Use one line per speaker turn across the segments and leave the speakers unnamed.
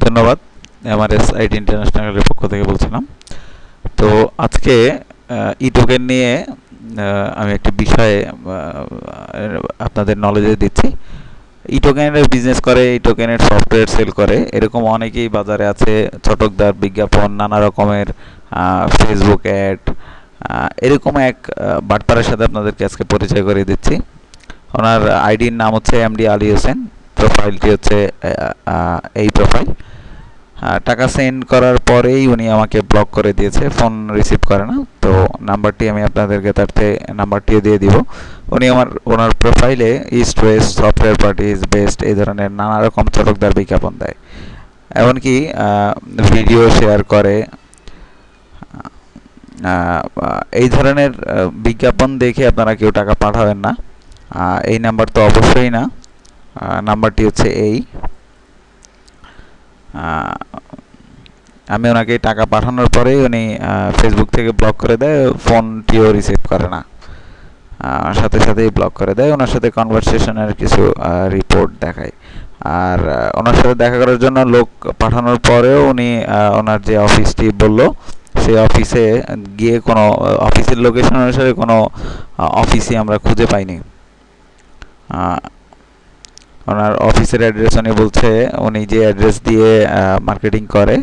ধন্যবাদ। Mrs IT ইন্টারন্যাশনালের পক্ষ থেকে বলছিলাম। তো আজকে ই টোকেন নিয়ে আমি একটি বিষয়ে আপনাদের নলেজে দিচ্ছি। ই টোকেনের বিজনেস করে, ই টোকেনের সফটওয়্যার সেল করে, এরকম অনেকেই বাজারে আছে। চটকদার বিজ্ঞাপন, নানা রকমের ফেসবুক অ্যাড, এরকম এক বাটপারের সাথে আপনাদেরকে আজকে পরিচয় করিয়ে দিচ্ছি। ওনার আইডির নাম হচ্ছে এমডি আলী হোসেন। প্রোফাইলটি হচ্ছে এই প্রোফাইল। টাকা সেন্ড করার পরেই উনি আমাকে ব্লক করে দিয়েছে, ফোন রিসিভ করে না। তো নাম্বারটি আমি আপনাদেরকে নাম্বারটিও দিয়ে দিব। উনি ওনার প্রোফাইলে east West software party is best এই ধরনের নানা রকম চটকদার বিজ্ঞাপন দেয়। এমনকি ভিডিও শেয়ার করে। এই ধরনের বিজ্ঞাপন দেখে আপনারা কেউ টাকা পাঠাবেন না। এই নাম্বার তো অবশ্যই না। নাম্বারটি হচ্ছে এই। আমি ওনাকে টাকা পাঠানোর পরেই উনি ফেসবুক থেকে ব্লক করে দেয়, ফোনটিও রিসিভ করে না, সাথে সাথেই ব্লক করে দেয়। ওনার সাথে কনভারসেশনের কিছু রিপোর্ট দেখায়। আর ওনার সাথে দেখা করার জন্য লোক পাঠানোর পরেও উনি ওনার যে অফিসটি বলল, সেই অফিসে গিয়ে কোনো অফিসের লোকেশন অনুসারে কোনো অফিসই আমরা খুঁজে পাইনি। ওনার অফিসের অ্যাড্রেস উনি বলছে, উনি যে অ্যাড্রেস দিয়ে মার্কেটিং করে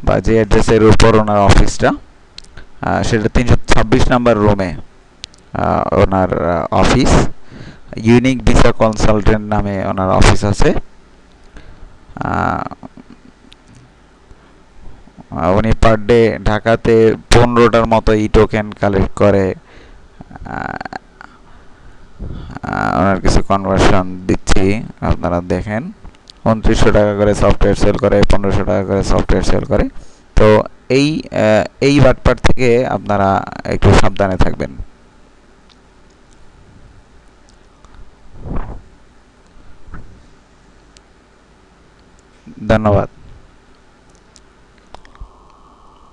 বা যে অ্যাড্রেসের উপর ওনার অফিসটা, সেটা 326 নাম্বার রুমে ওনার অফিস। ইউনিক ভিসা কনসালটেন্ট নামে ওনার অফিস আছে। উনি পার ডে ঢাকাতে 15টার মতো ই টোকেন কালেক্ট করে। ওনার কিছু কনভার্সন দিচ্ছি, আপনারা দেখেন। 2900 টাকা করে সফটওয়্যার সেল করে, 1500 টাকা করে সফটওয়্যার সেল করে। তো এই বাটপার থেকে আপনারা একটু সাবধানে থাকবেন। ধন্যবাদ।